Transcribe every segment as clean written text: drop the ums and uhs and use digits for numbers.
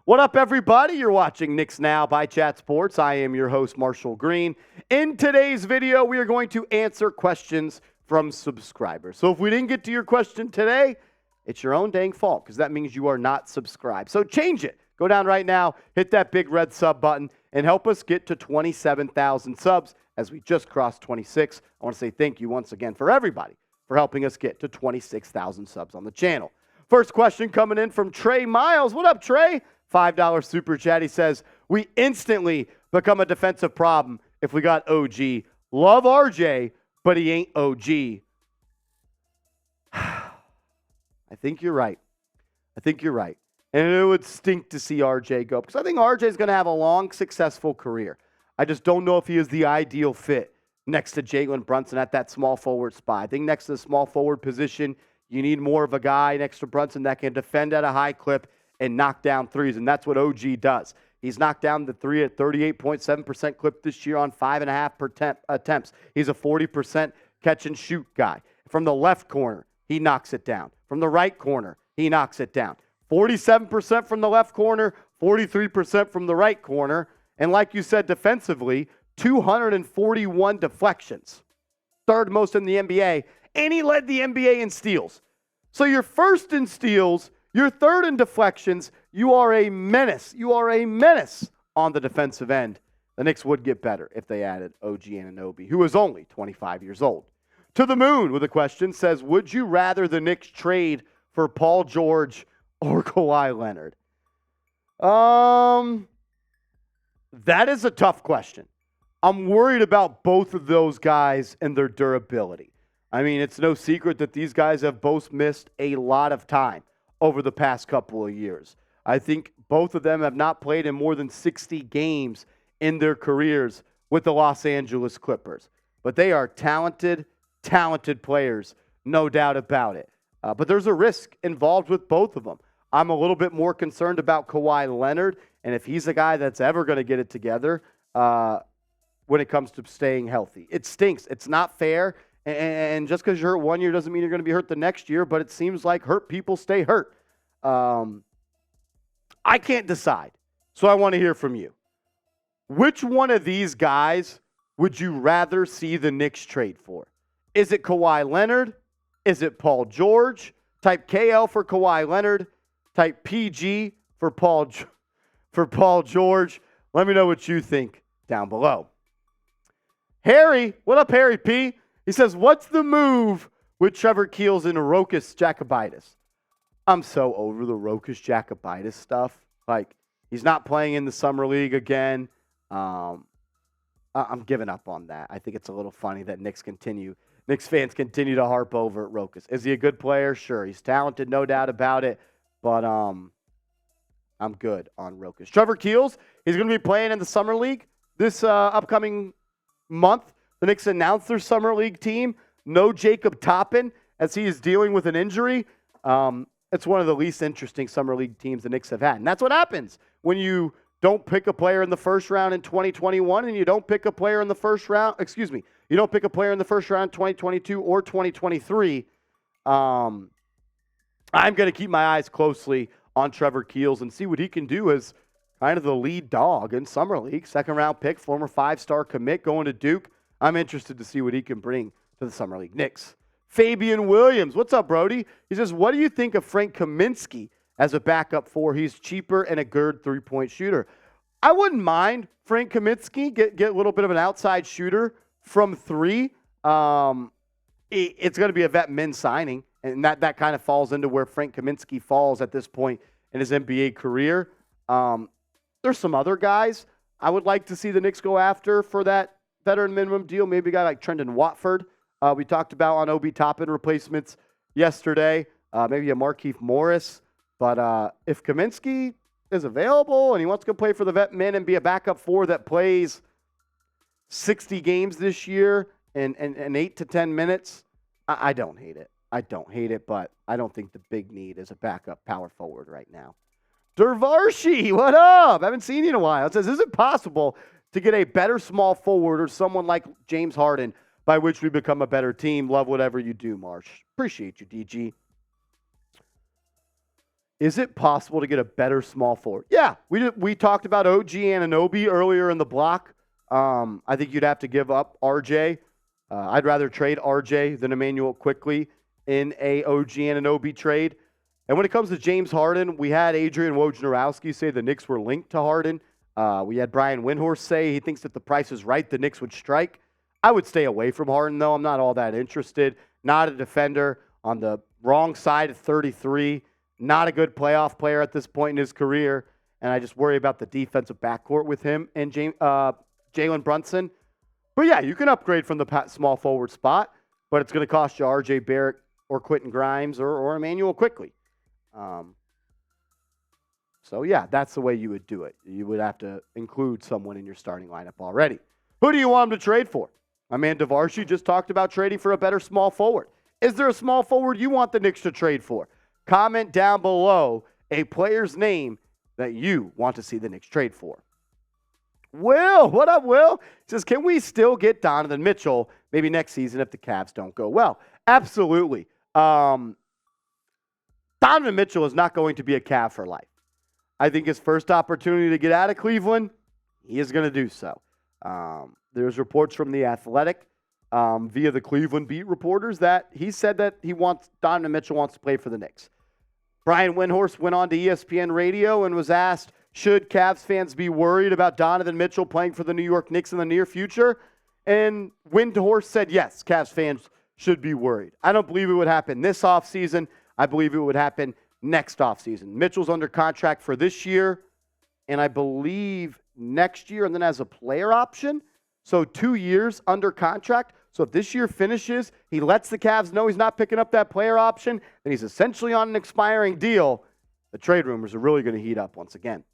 What up, everybody? You're watching Knicks Now by Chat Sports. I am your host, Marshall Green. In today's video, we are going to answer questions from subscribers. So if we didn't get to your question today, it's your own dang fault, because that means you are not subscribed. So change it. Go down right now, hit that big red sub button, and help us get to 27,000 subs as we just crossed 26. I want to say thank you once again for everybody for helping us get to 26,000 subs on the channel. First question coming in from Trey Miles. What up, Trey? $5 super chat. He says, we instantly become a defensive problem if we got OG. Love RJ, but he ain't OG. I think you're right. And it would stink to see RJ go, because I think RJ is going to have a long, successful career. I just don't know if he is the ideal fit next to Jalen Brunson at that small forward spot. I think next to the small forward position, you need more of a guy next to Brunson that can defend at a high clip and knock down threes, and that's what OG does. He's knocked down the three at 38.7% clip this year on 5.5 attempts. He's a 40% catch and shoot guy. From the left corner, he knocks it down. From the right corner, he knocks it down. 47% from the left corner, 43% from the right corner. And like you said, defensively, 241 deflections. Third most in the NBA. And he led the NBA in steals. So you're first in steals, you're third in deflections. You are a menace. You are a menace on the defensive end. The Knicks would get better if they added OG Anunoby, who is only 25 years old. To the moon with a question says, would you rather the Knicks trade for Paul George or Kawhi Leonard? That is a tough question. I'm worried about both of those guys and their durability. I mean, it's no secret that these guys have both missed a lot of time over the past couple of years. I think both of them have not played in more than 60 games in their careers with the Los Angeles Clippers. But they are talented players, no doubt about it. But there's a risk involved with both of them. I'm a little bit more concerned about Kawhi Leonard, and if he's a guy that's ever going to get it together when it comes to staying healthy. It stinks. It's not fair. And just because you're hurt one year doesn't mean you're going to be hurt the next year, but it seems like hurt people stay hurt. I can't decide, so I want to hear from you. Which one of these guys would you rather see the Knicks trade for? Is it Kawhi Leonard? Is it Paul George? Type KL for Kawhi Leonard. Type PG for Paul George. Let me know what you think down below. Harry, what up, Harry P? He says, what's the move with Trevor Keels and Rokas Jakabitis? I'm so over the Rokas Jakabitis stuff. Like, he's not playing in the Summer League again. I'm giving up on that. I think it's a little funny that Knicks fans continue to harp over at Rokas. Is he a good player? Sure. He's talented, no doubt about it. But I'm good on Rokas. Trevor Keels, he's going to be playing in the Summer League this upcoming month. The Knicks announced their Summer League team. No Jacob Toppin, as he is dealing with an injury. It's one of the least interesting Summer League teams the Knicks have had. And that's what happens when you don't pick a player in the first round in 2021 and you don't pick a player in the first round. You don't pick a player in the first round in 2022 or 2023. I'm going to keep my eyes closely on Trevor Keels and see what he can do as kind of the lead dog in Summer League. Second-round pick, former five-star commit going to Duke. I'm interested to see what he can bring to the Summer League Knicks. Fabian Williams, what's up, Brody? He says, what do you think of Frank Kaminsky as a backup four? He's cheaper and a good three-point shooter. I wouldn't mind Frank Kaminsky get a little bit of an outside shooter from three. It's going to be a vet min signing, and that kind of falls into where Frank Kaminsky falls at this point in his NBA career. There's some other guys I would like to see the Knicks go after for that veteran minimum deal. Maybe a guy like Trendon Watford. We talked about on Obi Toppin replacements yesterday. Maybe a Markieff Morris. But if Kaminsky is available and he wants to go play for the vet min and be a backup four that plays 60 games this year and 8 to 10 minutes, I don't hate it. I don't hate it, but I don't think the big need is a backup power forward right now. Dervarshi, what up? I haven't seen you in a while. It says, is it possible to get a better small forward or someone like James Harden by which we become a better team? Love whatever you do, Marsh. Appreciate you, DG. Is it possible to get a better small forward? Yeah, we talked about OG Anunoby earlier in the block. I think you'd have to give up RJ. I'd rather trade RJ than Emmanuel Quickly in a OG Anunoby trade. And when it comes to James Harden, we had Adrian Wojnarowski say the Knicks were linked to Harden. We had Brian Windhorst say he thinks that the price is right, the Knicks would strike. I would stay away from Harden, though. I'm not all that interested. Not a defender, on the wrong side of 33. Not a good playoff player at this point in his career. And I just worry about the defensive backcourt with him and Jalen Brunson. But yeah, you can upgrade from the small forward spot, but it's going to cost you RJ Barrett or Quentin Grimes or Emmanuel Quickly. So yeah, that's the way you would do it. You would have to include someone in your starting lineup already. Who do you want him to trade for? My man Devarshi just talked about trading for a better small forward. Is there a small forward you want the Knicks to trade for? Comment down below a player's name that you want to see the Knicks trade for. Will, what up, Will? He says, can we still get Donovan Mitchell maybe next season if the Cavs don't go well? Absolutely. Donovan Mitchell is not going to be a Cav for life. I think his first opportunity to get out of Cleveland, he is going to do so. There's reports from The Athletic via the Cleveland beat reporters that he said that Donovan Mitchell wants to play for the Knicks. Brian Windhorst went on to ESPN Radio and was asked, should Cavs fans be worried about Donovan Mitchell playing for the New York Knicks in the near future? And Windhorst said, yes, Cavs fans should be worried. I don't believe it would happen this offseason. I believe it would happen next offseason. Mitchell's under contract for this year, and I believe next year, and then has a player option. So 2 years under contract. So if this year finishes, he lets the Cavs know he's not picking up that player option, then he's essentially on an expiring deal. The trade rumors are really going to heat up once again.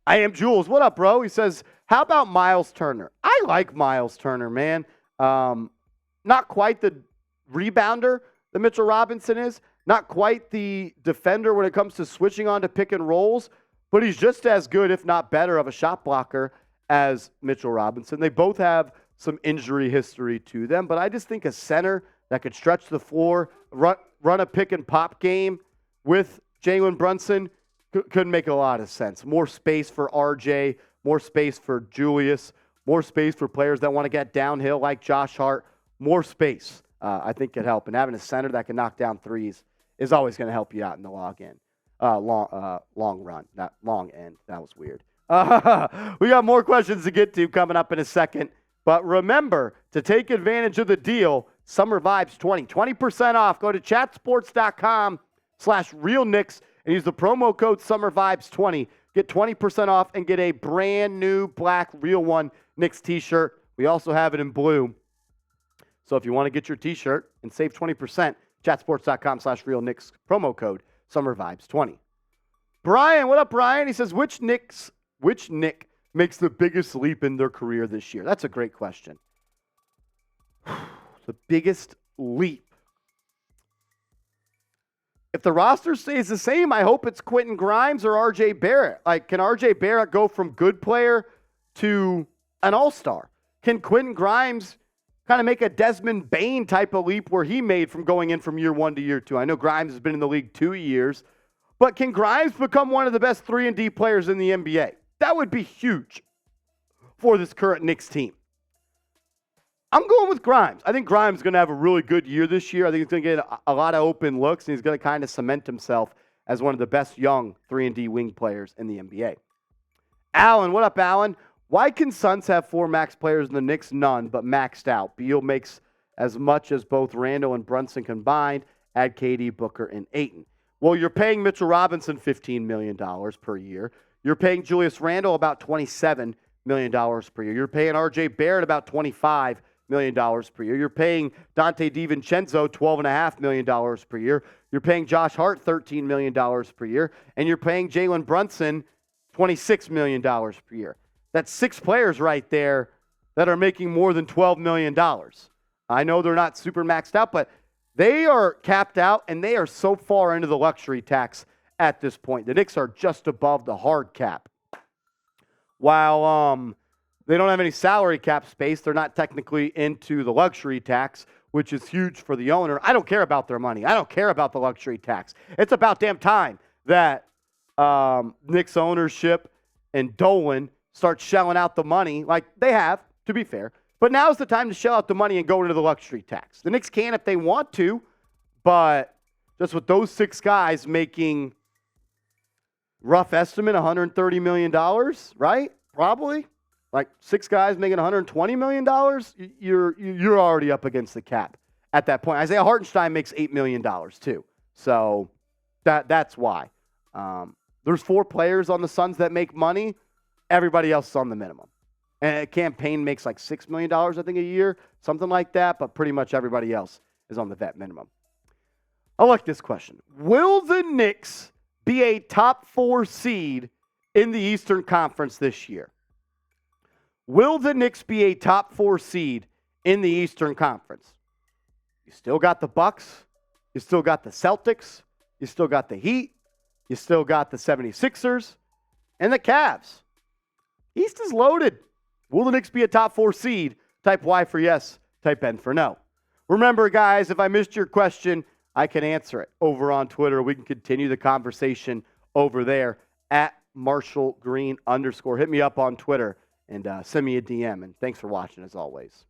I am Jules. What up, bro? He says, how about Myles Turner? I like Myles Turner, man. Not quite the rebounder that Mitchell Robinson is. Not quite the defender when it comes to switching on to pick and rolls. But he's just as good, if not better, of a shot blocker as Mitchell Robinson. They both have some injury history to them. But I just think a center that could stretch the floor, run a pick and pop game with Jalen Brunson could make a lot of sense. More space for RJ, more space for Julius, more space for players that want to get downhill like Josh Hart. More space, I think, could help. And having a center that can knock down threes is always going to help you out in the long run. Not long end. That was weird. We got more questions to get to coming up in a second. But remember to take advantage of the deal, Summer Vibes 20. 20% off. Go to chatsports.com/realknicks and use the promo code SummerVibes20. Get 20% off and get a brand new black Real One Knicks t-shirt. We also have it in blue. So if you want to get your t-shirt and save 20%, chatsports.com/realknicks, promo code SummerVibes20. Brian, what up, Brian? He says, which Knick makes the biggest leap in their career this year? That's a great question. The biggest leap. If the roster stays the same, I hope it's Quentin Grimes or RJ Barrett. Like, can RJ Barrett go from good player to an all-star? Can Quentin Grimes kind of make a Desmond Bane type of leap where he made from going in from year 1 to year 2? I know Grimes has been in the league 2 years, but can Grimes become one of the best 3-and-D players in the NBA? That would be huge for this current Knicks team. I'm going with Grimes. I think Grimes is going to have a really good year this year. I think he's going to get a lot of open looks, and he's going to kind of cement himself as one of the best young 3-and-D wing players in the NBA. Alan, what up, Alan? Why can Suns have 4 max players and the Knicks none, but maxed out? Beal makes as much as both Randle and Brunson combined. Add KD, Booker, and Ayton. Well, you're paying Mitchell Robinson $15 million per year. You're paying Julius Randle about $27 million per year. You're paying RJ Barrett about $25 million per year. You're paying Dante DiVincenzo $12.5 million per year. You're paying Josh Hart $13 million per year. And you're paying Jalen Brunson $26 million per year. That's 6 players right there that are making more than $12 million. I know they're not super maxed out, but they are capped out, and they are so far into the luxury tax at this point. The Knicks are just above the hard cap. While they don't have any salary cap space, they're not technically into the luxury tax, which is huge for the owner. I don't care about their money. I don't care about the luxury tax. It's about damn time that Knicks ownership and Dolan start shelling out the money, like they have, to be fair. But now's the time to shell out the money and go into the luxury tax. The Knicks can if they want to, but just with those 6 guys making, rough estimate, $130 million, right? Probably. Like 6 guys making $120 million, you're already up against the cap at that point. Isaiah Hartenstein makes $8 million too. So that's why. There's 4 players on the Suns that make money. Everybody else is on the minimum. And Campaign makes like $6 million, I think, a year, something like that. But pretty much everybody else is on the vet minimum. I like this question. Will the Knicks be a top 4 seed in the Eastern Conference this year? Will the Knicks be a top 4 seed in the Eastern Conference? You still got the Bucks. You still got the Celtics. You still got the Heat. You still got the 76ers and the Cavs. East is loaded. Will the Knicks be a top 4 seed? Type Y for yes. Type N for no. Remember, guys, if I missed your question, I can answer it over on Twitter. We can continue the conversation over there at @MarshallGreen_. Hit me up on Twitter and send me a DM. And thanks for watching, as always.